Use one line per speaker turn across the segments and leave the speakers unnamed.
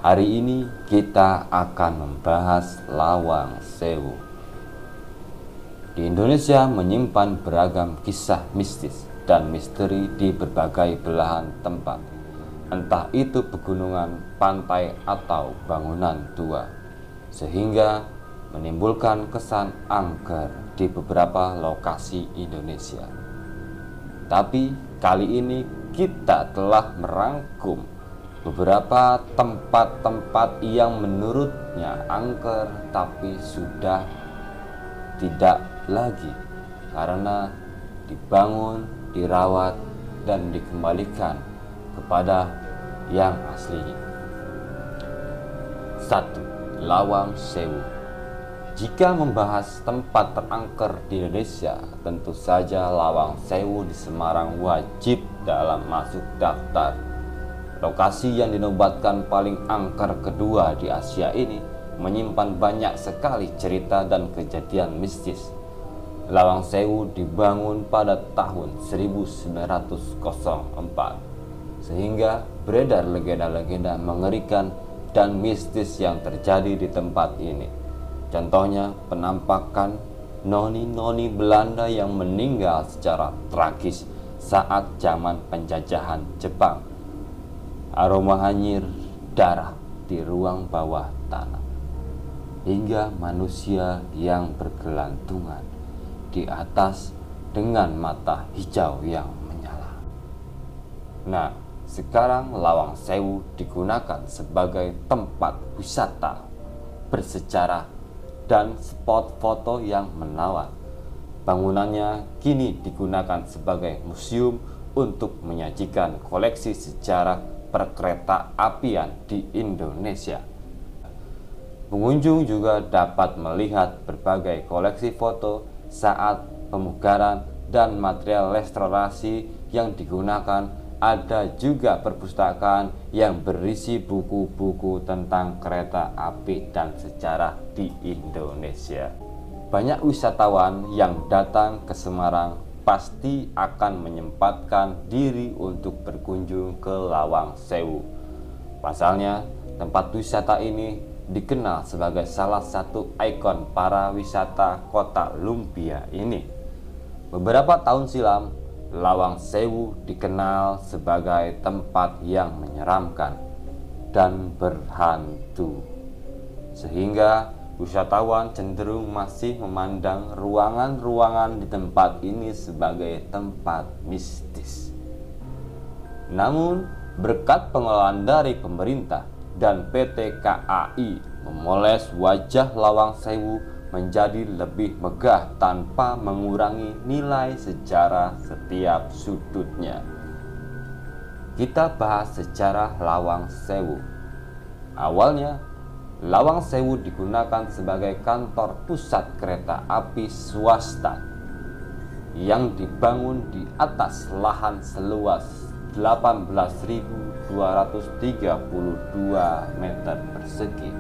Hari ini kita akan membahas Lawang Sewu. Di Indonesia menyimpan beragam kisah mistis dan misteri di berbagai belahan tempat, entah itu pegunungan, pantai, atau bangunan tua, sehingga menimbulkan kesan angker di beberapa lokasi Indonesia. Tapi kali ini kita telah merangkum beberapa tempat-tempat yang menurutnya angker tapi sudah tidak lagi karena dibangun, dirawat, dan dikembalikan kepada yang aslinya. 1. Lawang Sewu. Jika membahas tempat terangker di Indonesia, tentu saja Lawang Sewu di Semarang wajib dalam masuk daftar. Lokasi yang dinobatkan paling angker kedua di Asia ini menyimpan banyak sekali cerita dan kejadian mistis. Lawang Sewu dibangun pada tahun 1904, sehingga beredar legenda-legenda mengerikan dan mistis yang terjadi di tempat ini. Contohnya penampakan noni-noni Belanda yang meninggal secara tragis saat zaman penjajahan Jepang. Aroma hanyir darah di ruang bawah tanah, hingga manusia yang bergelantungan di atas dengan mata hijau yang menyala. Nah, sekarang Lawang Sewu digunakan sebagai tempat wisata bersejarah dan spot foto yang menawan. Bangunannya kini digunakan sebagai museum untuk menyajikan koleksi sejarah perkereta apian di Indonesia. Pengunjung juga dapat melihat berbagai koleksi foto saat pemugaran dan material restorasi yang digunakan. Ada juga perpustakaan yang berisi buku-buku tentang kereta api dan sejarah di Indonesia. Banyak wisatawan yang datang ke Semarang pasti akan menyempatkan diri untuk berkunjung ke Lawang Sewu. Pasalnya, tempat wisata ini dikenal sebagai salah satu ikon para wisata kota lumpia ini. Beberapa tahun silam, Lawang Sewu dikenal sebagai tempat yang menyeramkan dan berhantu, sehingga wisatawan cenderung masih memandang ruangan-ruangan di tempat ini sebagai tempat mistis. Namun, berkat pengelolaan dari pemerintah dan PT KAI memoles wajah Lawang Sewu menjadi lebih megah tanpa mengurangi nilai sejarah setiap sudutnya. Kita bahas sejarah Lawang Sewu. Awalnya, Lawang Sewu digunakan sebagai kantor pusat kereta api swasta yang dibangun di atas lahan seluas 18.232 meter persegi.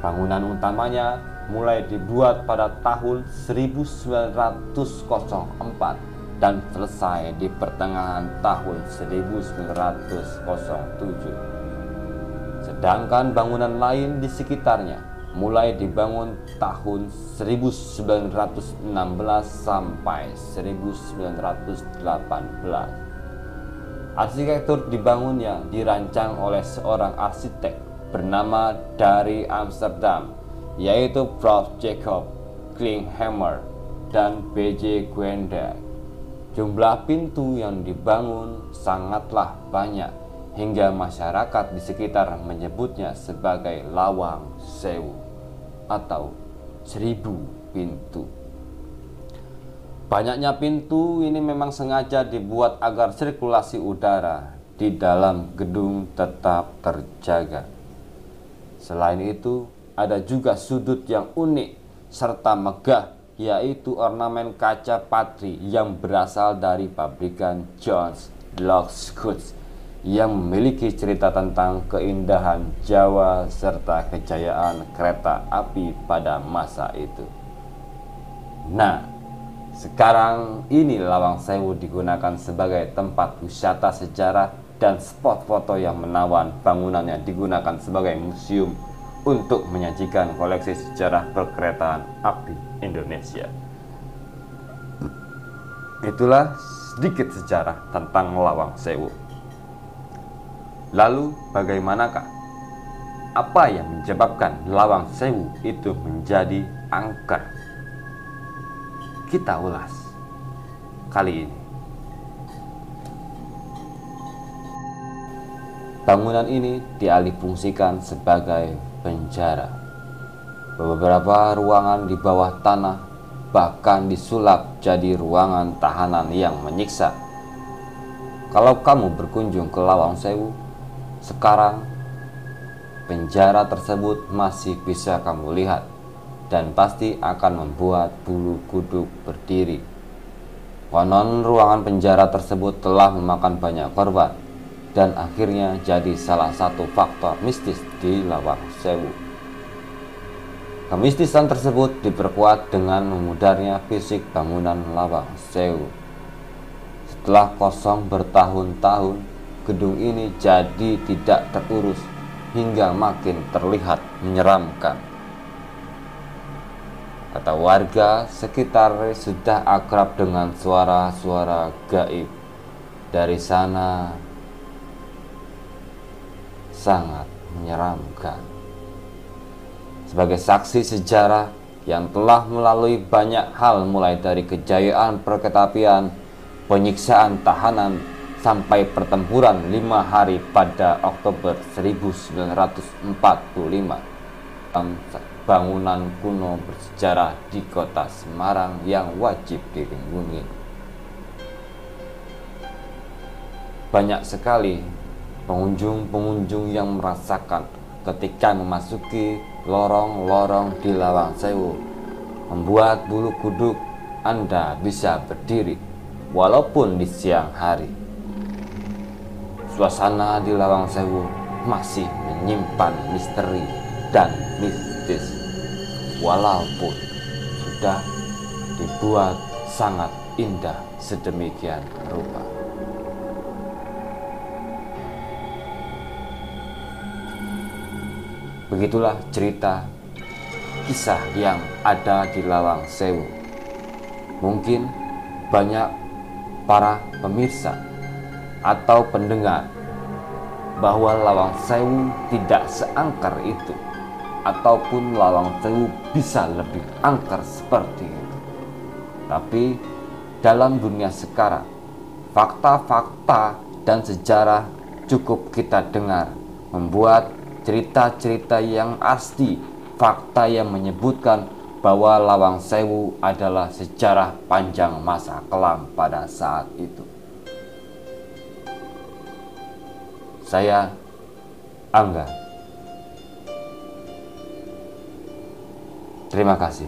Bangunan utamanya mulai dibuat pada tahun 1904 dan selesai di pertengahan tahun 1907. Sedangkan bangunan lain di sekitarnya mulai dibangun tahun 1916 sampai 1918. Arsitektur dibangunnya dirancang oleh seorang arsitek bernama dari Amsterdam, yaitu Prof. Jacob Klinghammer dan B.J. Guenda. Jumlah pintu yang dibangun sangatlah banyak, hingga masyarakat di sekitar menyebutnya sebagai Lawang Sewu atau 1000 pintu. Banyaknya pintu ini memang sengaja dibuat agar sirkulasi udara di dalam gedung tetap terjaga. Selain itu, ada juga sudut yang unik serta megah, yaitu ornamen kaca patri yang berasal dari pabrikan Jones Locksmiths yang memiliki cerita tentang keindahan Jawa serta kejayaan kereta api pada masa itu. Nah, sekarang ini Lawang Sewu digunakan sebagai tempat wisata sejarah dan spot foto yang menawan. Bangunannya digunakan sebagai museum untuk menyajikan koleksi sejarah perkeretaan api Indonesia. Itulah sedikit sejarah tentang Lawang Sewu. Lalu bagaimanakah? Apa yang menyebabkan Lawang Sewu itu menjadi angker? Kita ulas kali ini. Bangunan ini dialihfungsikan sebagai penjara. Beberapa ruangan di bawah tanah bahkan disulap jadi ruangan tahanan yang menyiksa. Kalau kamu berkunjung ke Lawang Sewu sekarang, penjara tersebut masih bisa kamu lihat dan pasti akan membuat bulu kuduk berdiri. Konon ruangan penjara tersebut telah memakan banyak korban dan akhirnya jadi salah satu faktor mistis di Lawang Sewu. Kemistisan tersebut diperkuat dengan memudarnya fisik bangunan Lawang Sewu. Setelah kosong bertahun-tahun, gedung ini jadi tidak terurus hingga makin terlihat menyeramkan. Kata warga sekitar sudah akrab dengan suara-suara gaib dari sana. Sangat menyeramkan. Sebagai saksi sejarah yang telah melalui banyak hal mulai dari kejayaan perketapian, penyiksaan tahanan, sampai pertempuran 5 hari pada Oktober 1945. Bangunan kuno bersejarah di kota Semarang yang wajib dilindungi. Banyak sekali pengunjung-pengunjung yang merasakan ketika memasuki lorong-lorong di Lawang Sewu, membuat bulu kuduk Anda bisa berdiri walaupun di siang hari. Suasana di Lawang Sewu masih menyimpan misteri dan mistis, walaupun sudah dibuat sangat indah sedemikian rupa. Begitulah cerita kisah yang ada di Lawang Sewu. Mungkin banyak para pemirsa atau pendengar bahwa Lawang Sewu tidak seangker itu, ataupun Lawang Sewu bisa lebih angker seperti itu. Tapi dalam dunia sekarang, fakta-fakta dan sejarah cukup kita dengar, membuat cerita-cerita yang asli, fakta yang menyebutkan bahwa Lawang Sewu adalah sejarah panjang masa kelam pada saat itu. Saya Angga. Terima kasih.